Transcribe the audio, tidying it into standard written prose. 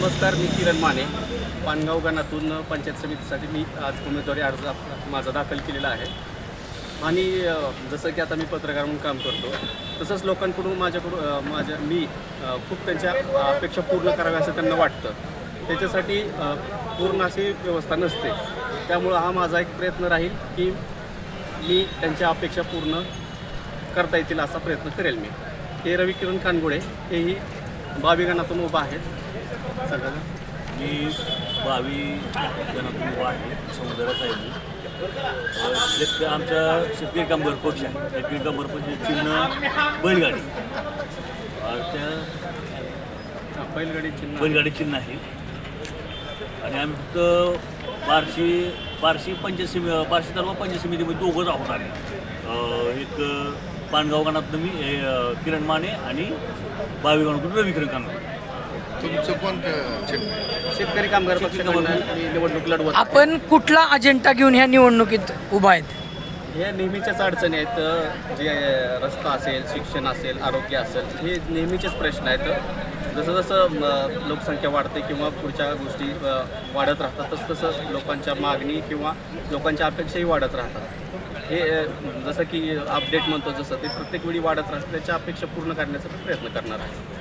नमस्कार, मी किरण माने, पानगाव गणातून पंचायत समितीसाठी मी आज उमेदवारी अर्ज माझा दाखल केलेला आहे. आणि जसं की आता मी पत्रकार म्हणून काम करतो, तसंच लोकांकडून मी खूप त्यांच्या अपेक्षा पूर्ण कराव्या असं त्यांना वाटतं. त्याच्यासाठी पूर्ण अशी व्यवस्था नसते. त्यामुळं हा माझा एक प्रयत्न राहील की मी त्यांच्या अपेक्षा पूर्ण करता येतील असा प्रयत्न करेल. हे रविकिरण कानगुडे, हेही भावी गणातून उभा आहेत. मी 22 जणातून उभा आहे. समुद्रात आहे मी. आमचा शेतकरी कामगार पक्ष आहे. शेतकरी कामगार पक्ष चिन्ह बैलगाडी. त्या बैलगाडी चिन्ह आहे. आणि आम्ही फक्त बार्शी तालुका पंचायत समितीमध्ये दोघंच आहोत आम्ही. एक पानगाव गणातून मी किरण माने आणि 22 गणातून रविकिरण कानगुडे. तुमचं कोणतं शेतकरी कामगार पक्षाकडून निवडणूक लढवत. आपण कुठला अजेंडा घेऊन ह्या निवडणुकीत उभा आहेत? हे नेहमीच्याच अडचणी आहेत. जे रस्ता असेल, शिक्षण असेल, आरोग्य असेल, हे नेहमीचेच प्रश्न आहेत. जसं जसं लोकसंख्या वाढते किंवा पुढच्या गोष्टी वाढत राहतात, तसं लोकांच्या मागणी किंवा लोकांच्या अपेक्षाही वाढत राहतात. हे जसं की अपडेट म्हणतो, जसं ते प्रत्येक वेळी वाढत राहतं. त्याच्या अपेक्षा पूर्ण करण्याचा प्रयत्न करणार आहे.